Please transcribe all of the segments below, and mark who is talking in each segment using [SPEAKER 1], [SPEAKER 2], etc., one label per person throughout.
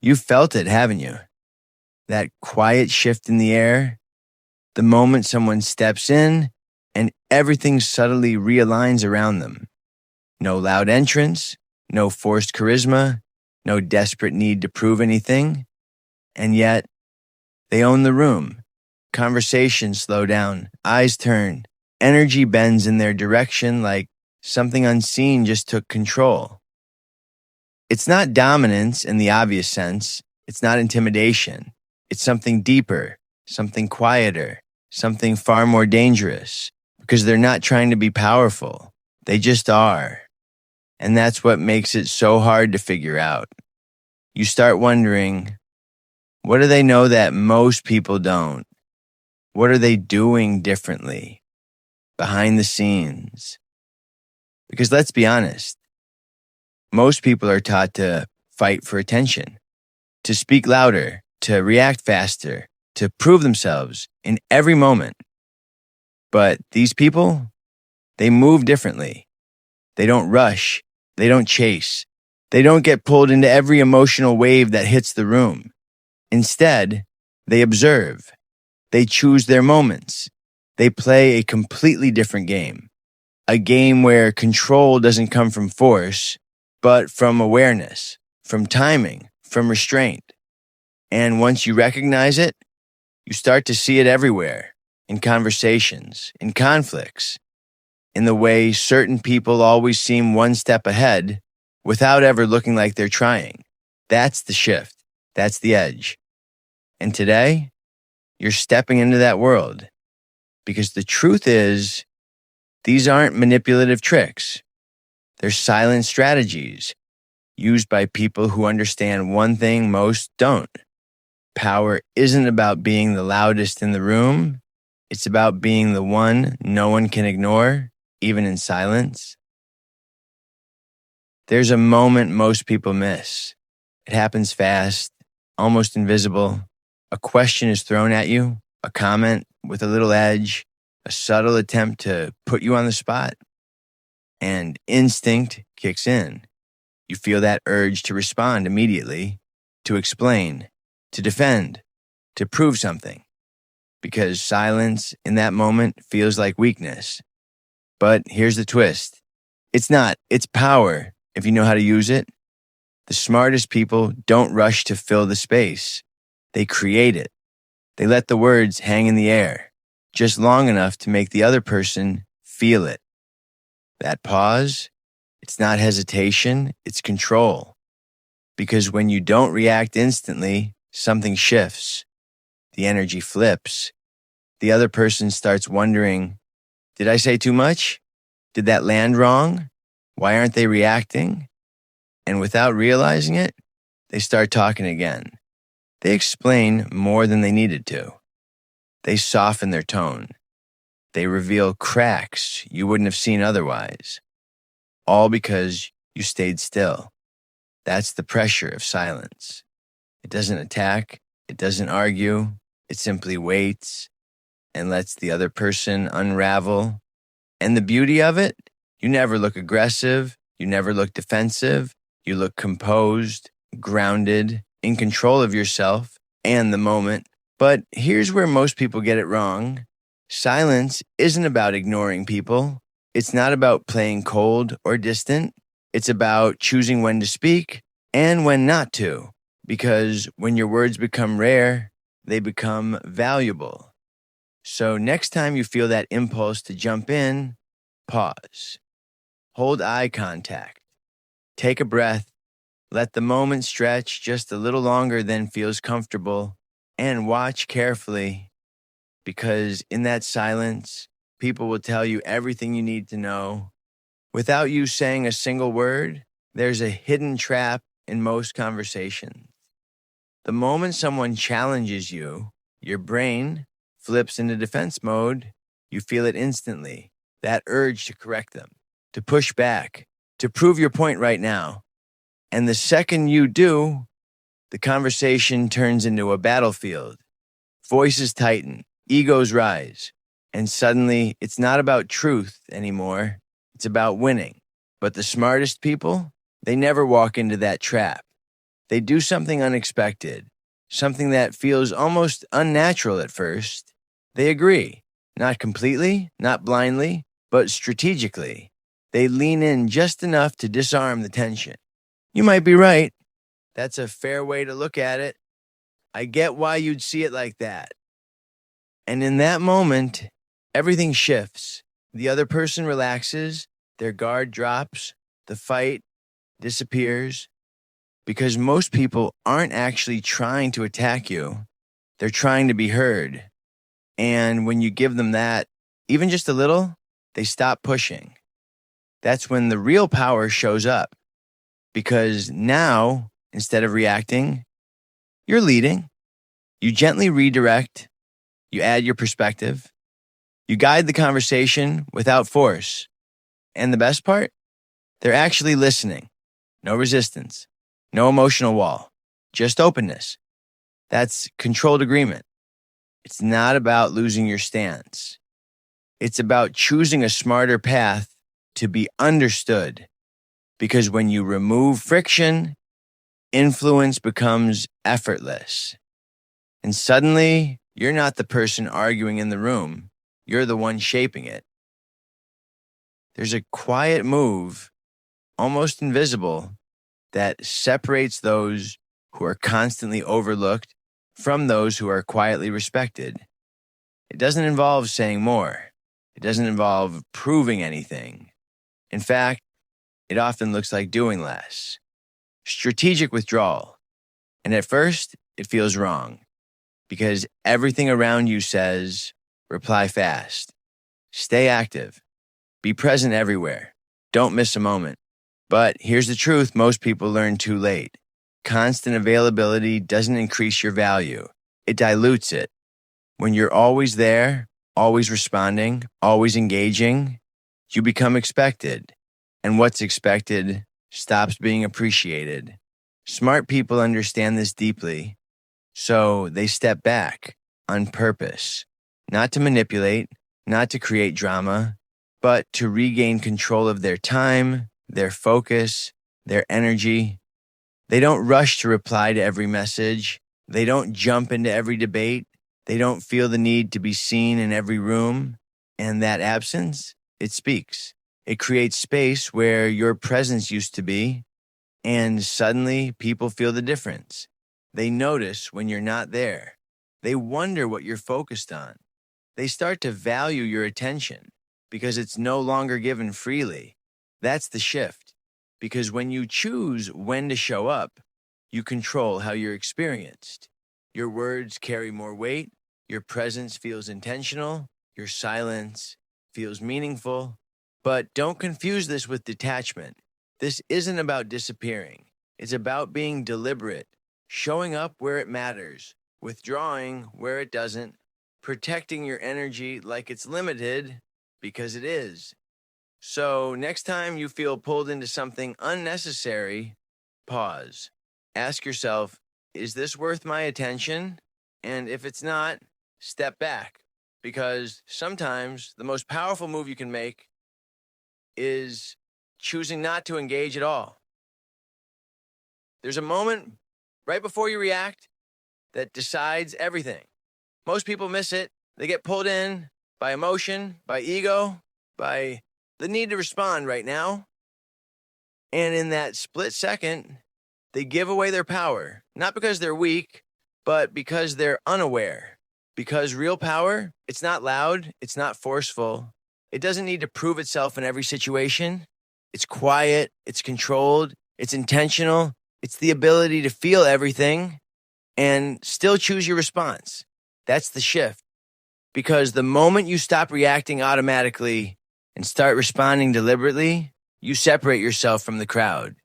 [SPEAKER 1] You've felt it, haven't you? That quiet shift in the air, the moment someone steps in and everything subtly realigns around them. No loud entrance, no forced charisma, no desperate need to prove anything. And yet, they own the room. Conversations slow down, eyes turn, energy bends in their direction like something unseen just took control. It's not dominance in the obvious sense. It's not intimidation. It's something deeper, something quieter, something far more dangerous, because they're not trying to be powerful. They just are. And that's what makes it so hard to figure out. You start wondering, what do they know that most people don't? What are they doing differently behind the scenes? Because let's be honest, most people are taught to fight for attention, to speak louder, to react faster, to prove themselves in every moment. But these people, they move differently. They don't rush. They don't chase. They don't get pulled into every emotional wave that hits the room. Instead, they observe. They choose their moments. They play a completely different game. A game where control doesn't come from force, but from awareness, from timing, from restraint. And once you recognize it, you start to see it everywhere, in conversations, in conflicts, in the way certain people always seem one step ahead without ever looking like they're trying. That's the shift. That's the edge. And today, you're stepping into that world. Because the truth is, these aren't manipulative tricks. They're silent strategies used by people who understand one thing most don't. Power isn't about being the loudest in the room. It's about being the one no one can ignore, even in silence. There's a moment most people miss. It happens fast, almost invisible. A question is thrown at you, a comment with a little edge, a subtle attempt to put you on the spot. And instinct kicks in. You feel that urge to respond immediately, to explain, to defend, to prove something. Because silence in that moment feels like weakness. But here's the twist. It's not. It's power if you know how to use it. The smartest people don't rush to fill the space. They create it. They let the words hang in the air, just long enough to make the other person feel it. That pause, it's not hesitation, it's control. Because when you don't react instantly, something shifts. The energy flips. The other person starts wondering, did I say too much? Did that land wrong? Why aren't they reacting? And without realizing it, they start talking again. They explain more than they needed to. They soften their tone. They reveal cracks you wouldn't have seen otherwise. All because you stayed still. That's the pressure of silence. It doesn't attack. It doesn't argue. It simply waits and lets the other person unravel. And the beauty of it, you never look aggressive. You never look defensive. You look composed, grounded, in control of yourself and the moment. But here's where most people get it wrong. Silence isn't about ignoring people. It's not about playing cold or distant. It's about choosing when to speak and when not to. Because when your words become rare, they become valuable. So next time you feel that impulse to jump in, pause. Hold eye contact. Take a breath. Let the moment stretch just a little longer than feels comfortable. And watch carefully. Because in that silence, people will tell you everything you need to know. Without you saying a single word, there's a hidden trap in most conversations. The moment someone challenges you, your brain flips into defense mode. You feel it instantly. That urge to correct them, to push back, to prove your point right now. And the second you do, the conversation turns into a battlefield. Voices tighten, egos rise, and suddenly it's not about truth anymore. It's about winning. But the smartest people, they never walk into that trap. They do something unexpected, something that feels almost unnatural at first. They agree, not completely, not blindly, but strategically. They lean in just enough to disarm the tension. You might be right. That's a fair way to look at it. I get why you'd see it like that. And in that moment, everything shifts. The other person relaxes, their guard drops, the fight disappears, because most people aren't actually trying to attack you. They're trying to be heard. And when you give them that, even just a little, they stop pushing. That's when the real power shows up. Because now, instead of reacting, you're leading. You gently redirect. You add your perspective. You guide the conversation without force. And the best part? They're actually listening. No resistance. No emotional wall. Just openness. That's controlled agreement. It's not about losing your stance. It's about choosing a smarter path to be understood. Because when you remove friction, influence becomes effortless. And suddenly, you're not the person arguing in the room. You're the one shaping it. There's a quiet move, almost invisible, that separates those who are constantly overlooked from those who are quietly respected. It doesn't involve saying more. It doesn't involve proving anything. In fact, it often looks like doing less. Strategic withdrawal. And at first, it feels wrong because everything around you says, reply fast, stay active, be present everywhere, don't miss a moment. But here's the truth most people learn too late. Constant availability doesn't increase your value. It dilutes it. When you're always there, always responding, always engaging, you become expected. And what's expected stops being appreciated. Smart people understand this deeply, so they step back on purpose, not to manipulate, not to create drama, but to regain control of their time, their focus, their energy. They don't rush to reply to every message. They don't jump into every debate. They don't feel the need to be seen in every room. And that absence, it speaks. It creates space where your presence used to be, and suddenly people feel the difference. They notice when you're not there. They wonder what you're focused on. They start to value your attention because it's no longer given freely. That's the shift. Because when you choose when to show up, you control how you're experienced. Your words carry more weight. Your presence feels intentional. Your silence feels meaningful. But don't confuse this with detachment. This isn't about disappearing. It's about being deliberate, showing up where it matters, withdrawing where it doesn't, protecting your energy like it's limited because it is. So next time you feel pulled into something unnecessary, pause. Ask yourself, is this worth my attention? And if it's not, step back. Because sometimes the most powerful move you can make is choosing not to engage at all. There's a moment right before you react that decides everything. Most people miss it. They get pulled in by emotion, by ego, by the need to respond right now. And in that split second, they give away their power, not because they're weak, but because they're unaware. Because real power, it's not loud, it's not forceful. It doesn't need to prove itself in every situation. It's quiet, it's controlled, it's intentional. It's the ability to feel everything and still choose your response. That's the shift. Because the moment you stop reacting automatically and start responding deliberately, you separate yourself from the crowd.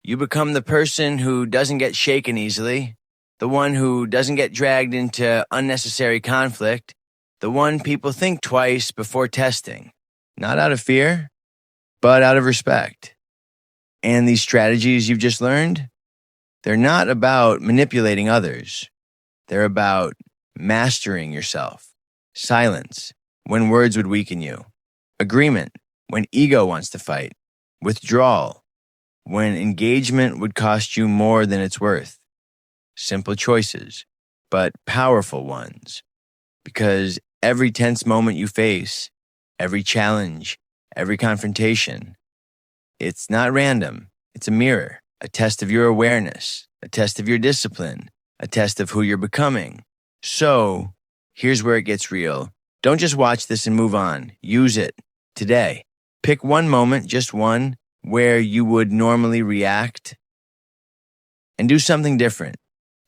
[SPEAKER 1] You become the person who doesn't get shaken easily, the one who doesn't get dragged into unnecessary conflict, the one people think twice before testing. Not out of fear, but out of respect. And these strategies you've just learned, they're not about manipulating others. They're about mastering yourself. Silence, when words would weaken you. Agreement, when ego wants to fight. Withdrawal, when engagement would cost you more than it's worth. Simple choices, but powerful ones. Because every tense moment you face, every challenge, every confrontation, it's not random. It's a mirror, a test of your awareness, a test of your discipline, a test of who you're becoming. So, here's where it gets real. Don't just watch this and move on. Use it today. Pick one moment, just one, where you would normally react and do something different.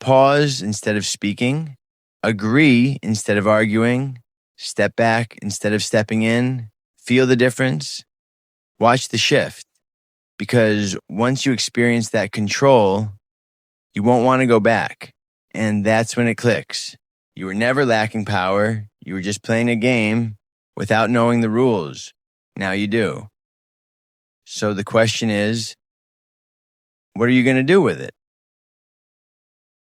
[SPEAKER 1] Pause instead of speaking. Agree instead of arguing. Step back instead of stepping in. Feel the difference. Watch the shift. Because once you experience that control, you won't want to go back. And that's when it clicks. You were never lacking power. You were just playing a game without knowing the rules. Now you do. So the question is, what are you going to do with it?